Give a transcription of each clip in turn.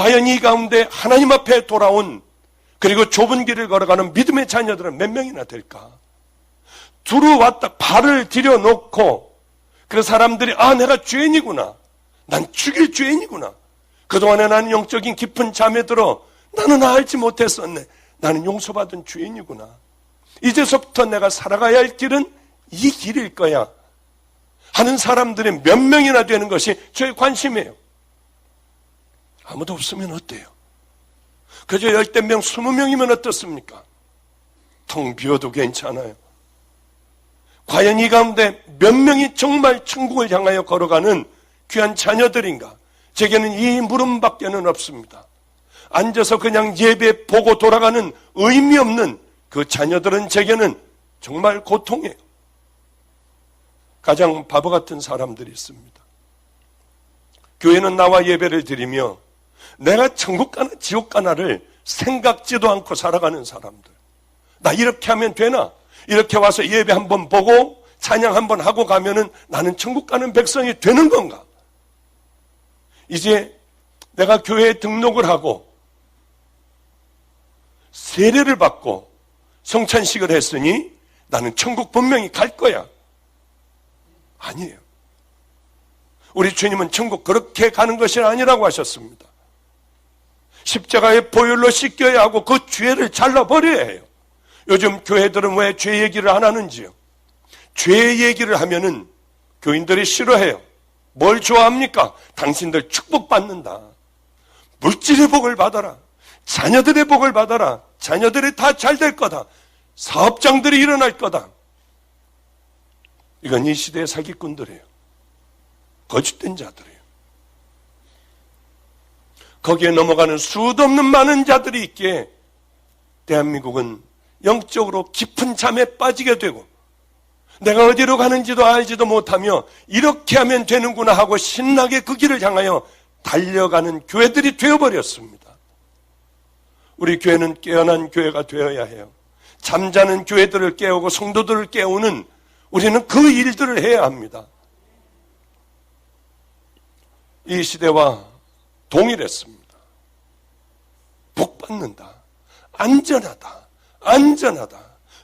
과연 이 가운데 하나님 앞에 돌아온, 그리고 좁은 길을 걸어가는 믿음의 자녀들은 몇 명이나 될까? 들어왔다 발을 들여놓고 그 사람들이 내가 죄인이구나, 난 죽일 죄인이구나, 그동안에 나는 영적인 깊은 잠에 들어 나는 알지 못했었네, 나는 용서받은 죄인이구나, 이제서부터 내가 살아가야 할 길은 이 길일 거야 하는 사람들이 몇 명이나 되는 것이 저의 관심이에요. 아무도 없으면 어때요? 그저 10명, 20명이면 어떻습니까? 텅 비어도 괜찮아요. 과연 이 가운데 몇 명이 정말 천국을 향하여 걸어가는 귀한 자녀들인가? 제게는 이 물음밖에는 없습니다. 앉아서 그냥 예배 보고 돌아가는 의미 없는 그 자녀들은 제게는 정말 고통이에요. 가장 바보 같은 사람들이 있습니다. 교회는 나와 예배를 드리며 내가 천국 가나 지옥 가나를 생각지도 않고 살아가는 사람들. 나 이렇게 하면 되나? 이렇게 와서 예배 한번 보고 찬양 한번 하고 가면은 나는 천국 가는 백성이 되는 건가? 이제 내가 교회에 등록을 하고 세례를 받고 성찬식을 했으니 나는 천국 분명히 갈 거야. 아니에요. 우리 주님은 천국 그렇게 가는 것이 아니라고 하셨습니다. 십자가의 보혈로 씻겨야 하고 그 죄를 잘라버려야 해요. 요즘 교회들은 왜 죄 얘기를 안 하는지요? 죄 얘기를 하면은 교인들이 싫어해요. 뭘 좋아합니까? 당신들 축복받는다. 물질의 복을 받아라. 자녀들의 복을 받아라. 자녀들이 다 잘 될 거다. 사업장들이 일어날 거다. 이건 이 시대의 사기꾼들이에요. 거짓된 자들이에요. 거기에 넘어가는 수도 없는 많은 자들이 있기에 대한민국은 영적으로 깊은 잠에 빠지게 되고 내가 어디로 가는지도 알지도 못하며 이렇게 하면 되는구나 하고 신나게 그 길을 향하여 달려가는 교회들이 되어버렸습니다. 우리 교회는 깨어난 교회가 되어야 해요. 잠자는 교회들을 깨우고 성도들을 깨우는 우리는 그 일들을 해야 합니다. 이 시대와 동일했습니다. 복받는다. 안전하다. 안전하다.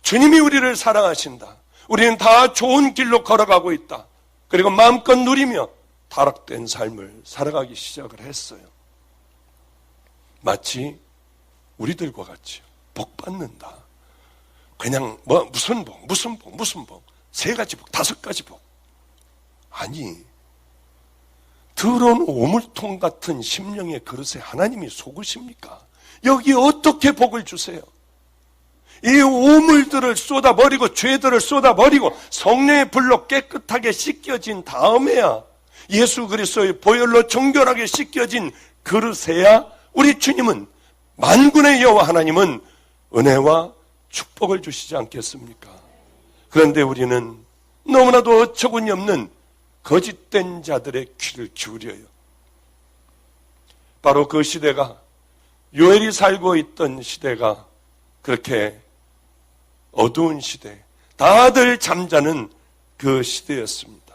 주님이 우리를 사랑하신다. 우리는 다 좋은 길로 걸어가고 있다. 그리고 마음껏 누리며 타락된 삶을 살아가기 시작을 했어요. 마치 우리들과 같이 복받는다. 그냥 무슨 복, 무슨 복, 무슨 복, 3가지 복, 5가지 복. 아니, 더러운 오물통 같은 심령의 그릇에 하나님이 속으십니까? 여기 어떻게 복을 주세요? 이 오물들을 쏟아버리고 죄들을 쏟아버리고 성령의 불로 깨끗하게 씻겨진 다음에야 예수 그리스도의 보혈로 정결하게 씻겨진 그릇에야 우리 주님은 만군의 여호와 하나님은 은혜와 축복을 주시지 않겠습니까? 그런데 우리는 너무나도 어처구니 없는 거짓된 자들의 귀를 기울여요. 바로 그 시대가, 요엘이 살고 있던 시대가 그렇게 어두운 시대, 다들 잠자는 그 시대였습니다.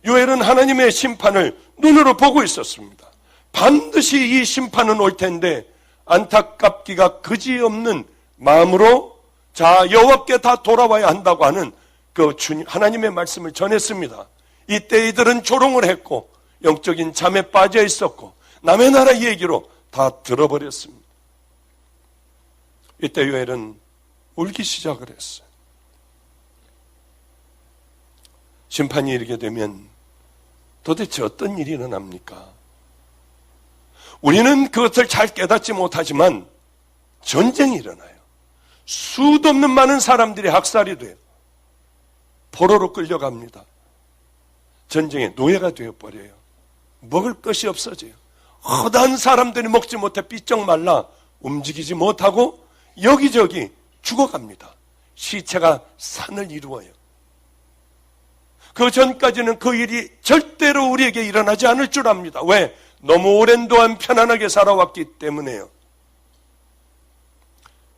요엘은 하나님의 심판을 눈으로 보고 있었습니다. 반드시 이 심판은 올 텐데 안타깝기가 그지없는 마음으로 자 여호와께 다 돌아와야 한다고 하는 그 주님 하나님의 말씀을 전했습니다. 이때 이들은 조롱을 했고 영적인 잠에 빠져 있었고 남의 나라 얘기로 다 들어버렸습니다. 이때 요엘은 울기 시작을 했어요. 심판이 이르게 되면 도대체 어떤 일이 일어납니까? 우리는 그것을 잘 깨닫지 못하지만 전쟁이 일어나요. 수도 없는 많은 사람들이 학살이 돼요. 포로로 끌려갑니다. 전쟁의 노예가 되어버려요. 먹을 것이 없어져요. 허다한 사람들이 먹지 못해 삐쩍 말라 움직이지 못하고 여기저기 죽어갑니다. 시체가 산을 이루어요. 그 전까지는 그 일이 절대로 우리에게 일어나지 않을 줄 압니다. 왜? 너무 오랜 동안 편안하게 살아왔기 때문에요.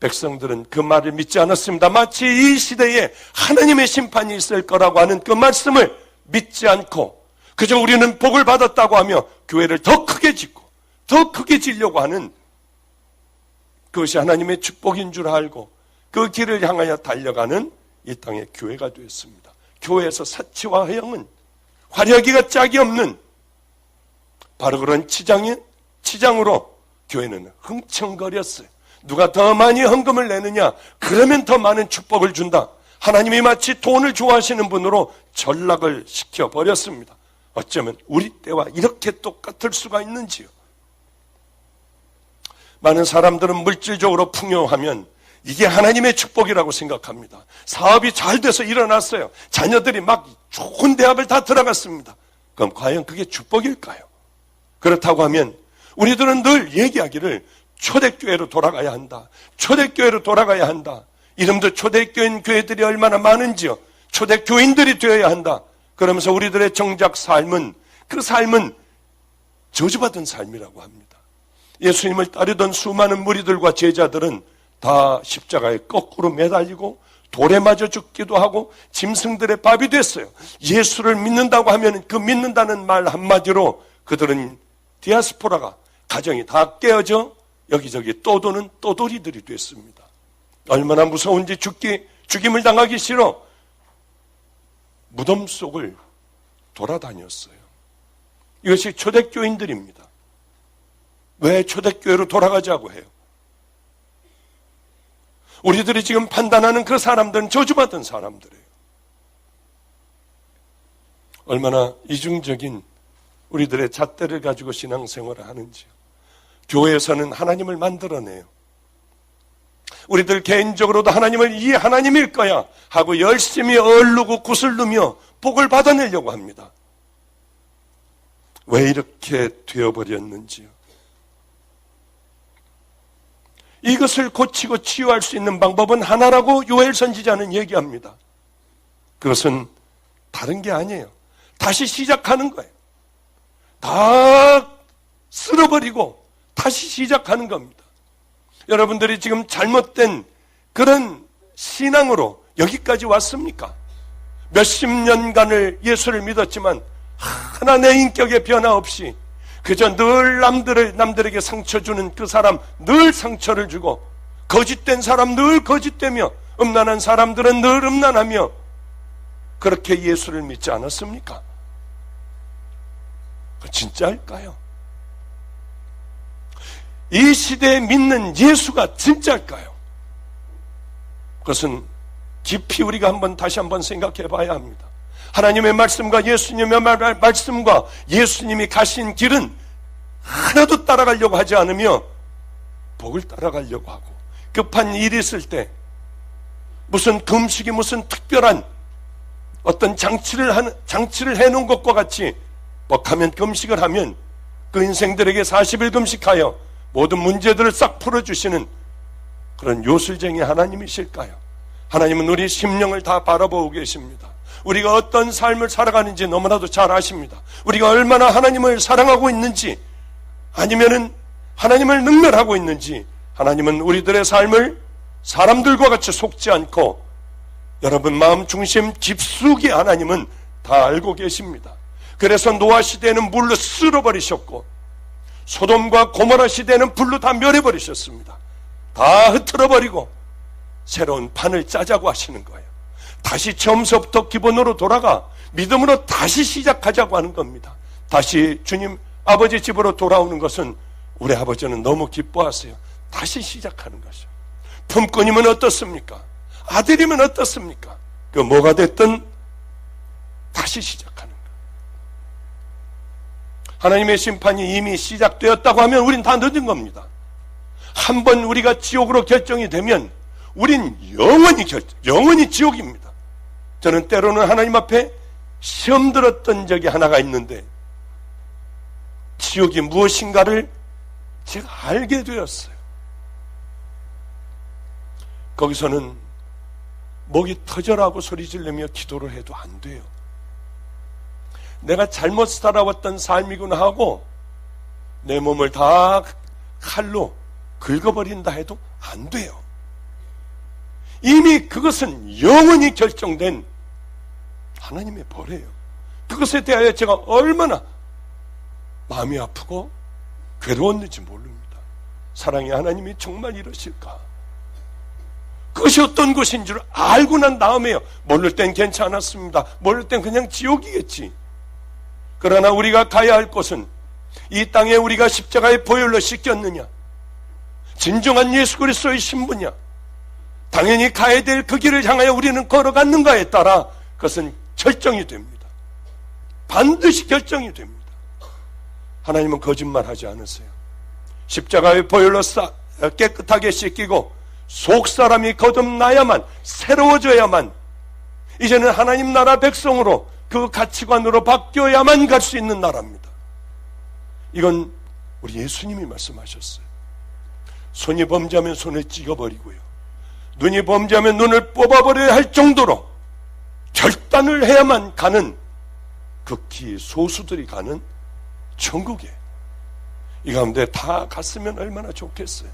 백성들은 그 말을 믿지 않았습니다. 마치 이 시대에 하나님의 심판이 있을 거라고 하는 그 말씀을 믿지 않고 그저 우리는 복을 받았다고 하며 교회를 더 크게 짓고 더 크게 지려고 하는 그것이 하나님의 축복인 줄 알고 그 길을 향하여 달려가는 이 땅의 교회가 되었습니다. 교회에서 사치와 허영은 화려하기가 짝이 없는 바로 그런 치장으로 교회는 흥청거렸어요. 누가 더 많이 헌금을 내느냐, 그러면 더 많은 축복을 준다. 하나님이 마치 돈을 좋아하시는 분으로 전락을 시켜버렸습니다. 어쩌면 우리 때와 이렇게 똑같을 수가 있는지요. 많은 사람들은 물질적으로 풍요하면 이게 하나님의 축복이라고 생각합니다. 사업이 잘 돼서 일어났어요. 자녀들이 막 좋은 대학을 다 들어갔습니다. 그럼 과연 그게 축복일까요? 그렇다고 하면 우리들은 늘 얘기하기를 초대교회로 돌아가야 한다. 초대교회로 돌아가야 한다. 이름도 초대교인 교회들이 얼마나 많은지요. 초대교인들이 되어야 한다. 그러면서 우리들의 정작 삶은, 그 삶은 저주받은 삶이라고 합니다. 예수님을 따르던 수많은 무리들과 제자들은 다 십자가에 거꾸로 매달리고 돌에 맞아 죽기도 하고 짐승들의 밥이 됐어요. 예수를 믿는다고 하면 그 믿는다는 말 한마디로 그들은 디아스포라가, 가정이 다 깨어져 여기저기 떠도는 떠돌이들이 됐습니다. 얼마나 무서운지 죽임을 당하기 싫어 무덤 속을 돌아다녔어요. 이것이 초대교인들입니다. 왜 초대교회로 돌아가자고 해요? 우리들이 지금 판단하는 그 사람들은 저주받은 사람들이에요. 얼마나 이중적인 우리들의 잣대를 가지고 신앙생활을 하는지요. 교회에서는 하나님을 만들어내요. 우리들 개인적으로도 하나님을 이 하나님일 거야 하고 열심히 얼르고 구슬르며 복을 받아내려고 합니다. 왜 이렇게 되어버렸는지요. 이것을 고치고 치유할 수 있는 방법은 하나라고 요엘 선지자는 얘기합니다. 그것은 다른 게 아니에요. 다시 시작하는 거예요. 다 쓸어버리고 다시 시작하는 겁니다. 여러분들이 지금 잘못된 그런 신앙으로 여기까지 왔습니까? 몇십 년간을 예수를 믿었지만 하나 내 인격의 변화 없이 그저 늘 남들에게 상처 주는 그 사람 늘 상처를 주고 거짓된 사람 늘 거짓되며 음란한 사람들은 늘 음란하며 그렇게 예수를 믿지 않았습니까? 진짜일까요? 이 시대에 믿는 예수가 진짜일까요? 그것은 깊이 우리가 다시 한번 생각해 봐야 합니다. 하나님의 말씀과 예수님의 말씀과 예수님이 가신 길은 하나도 따라가려고 하지 않으며 복을 따라가려고 하고 급한 일이 있을 때 무슨 금식이 무슨 특별한 어떤 장치를 해놓은 것과 같이 뻑하면 금식을 하면 그 인생들에게 40일 금식하여 모든 문제들을 싹 풀어주시는 그런 요술쟁이 하나님이실까요? 하나님은 우리 심령을 다 바라보고 계십니다. 우리가 어떤 삶을 살아가는지 너무나도 잘 아십니다. 우리가 얼마나 하나님을 사랑하고 있는지 아니면은 하나님을 능멸하고 있는지 하나님은 우리들의 삶을 사람들과 같이 속지 않고 여러분 마음 중심 깊숙이 하나님은 다 알고 계십니다. 그래서 노아 시대에는 물로 쓸어버리셨고 소돔과 고모라 시대에는 불로 다 멸해버리셨습니다. 다 흐트러버리고 새로운 판을 짜자고 하시는 거예요. 다시 처음서부터 기본으로 돌아가 믿음으로 다시 시작하자고 하는 겁니다. 다시 주님 아버지 집으로 돌아오는 것은 우리 아버지는 너무 기뻐하세요. 다시 시작하는 것이죠. 품꾼이면 어떻습니까? 아들이면 어떻습니까? 그 뭐가 됐든 다시 시작하는 거예요. 하나님의 심판이 이미 시작되었다고 하면 우린 다 늦은 겁니다. 한번 우리가 지옥으로 결정이 되면 우린 영원히 지옥입니다. 저는 때로는 하나님 앞에 시험 들었던 적이 하나가 있는데 지옥이 무엇인가를 제가 알게 되었어요. 거기서는 목이 터져라고 소리 지르며 기도를 해도 안 돼요. 내가 잘못 살아왔던 삶이구나 하고 내 몸을 다 칼로 긁어버린다 해도 안 돼요. 이미 그것은 영원히 결정된 하나님의 벌이에요. 그것에 대하여 제가 얼마나 마음이 아프고 괴로웠는지 모릅니다. 사랑의 하나님이 정말 이러실까? 그것이 어떤 것인 줄 알고 난 다음에요. 모를 땐 괜찮았습니다. 모를 땐 그냥 지옥이겠지. 그러나 우리가 가야 할 곳은 이 땅에 우리가 십자가의 보혈로 씻겼느냐, 진정한 예수 그리스도의 신부냐, 당연히 가야 될 그 길을 향하여 우리는 걸어갔는가에 따라 그것은 결정이 됩니다. 반드시 결정이 됩니다. 하나님은 거짓말하지 않으세요. 십자가의 보혈로 깨끗하게 씻기고 속사람이 거듭나야만, 새로워져야만, 이제는 하나님 나라 백성으로 그 가치관으로 바뀌어야만 갈 수 있는 나라입니다. 이건 우리 예수님이 말씀하셨어요. 손이 범죄하면 손을 찍어버리고요, 눈이 범죄하면 눈을 뽑아버려야 할 정도로 결단을 해야만 가는, 극히 소수들이 가는 천국에, 이 가운데 다 갔으면 얼마나 좋겠어요.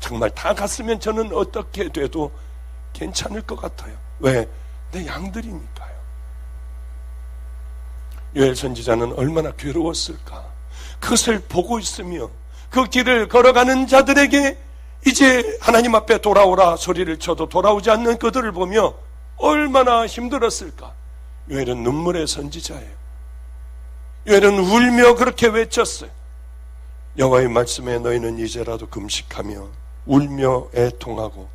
정말 다 갔으면 저는 어떻게 돼도 괜찮을 것 같아요. 왜? 내 양들이니까요. 요엘 선지자는 얼마나 괴로웠을까. 그것을 보고 있으며 그 길을 걸어가는 자들에게 이제 하나님 앞에 돌아오라 소리를 쳐도 돌아오지 않는 그들을 보며 얼마나 힘들었을까. 요엘은 눈물의 선지자예요. 요엘은 울며 그렇게 외쳤어요. 여호와의 말씀에 너희는 이제라도 금식하며 울며 애통하고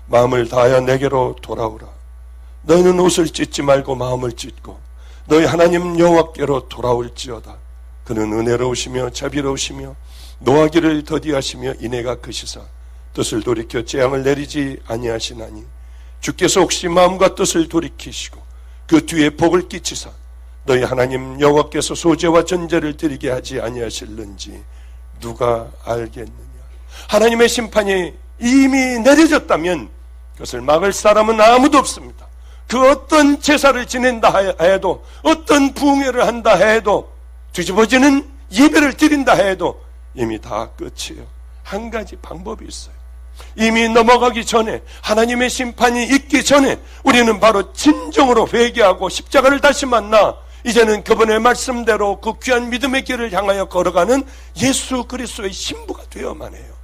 마음을 다하여 내게로 돌아오라. 너희는 옷을 찢지 말고 마음을 찢고 너희 하나님 여호와께로 돌아올지어다. 그는 은혜로우시며 자비로우시며 노하기를 더디하시며 인애가 크시사 뜻을 돌이켜 재앙을 내리지 아니하시나니 주께서 혹시 마음과 뜻을 돌이키시고 그 뒤에 복을 끼치사 너희 하나님 여호와께서 소제와 전제를 드리게 하지 아니하실는지 누가 알겠느냐. 하나님의 심판이 이미 내려졌다면 그것을 막을 사람은 아무도 없습니다. 그 어떤 제사를 지낸다 해도, 어떤 부흥회를 한다 해도, 뒤집어지는 예배를 드린다 해도 이미 다 끝이에요. 한 가지 방법이 있어요. 이미 넘어가기 전에, 하나님의 심판이 있기 전에 우리는 바로 진정으로 회개하고 십자가를 다시 만나 이제는 그분의 말씀대로 그 귀한 믿음의 길을 향하여 걸어가는 예수 그리스도의 신부가 되어야만 해요.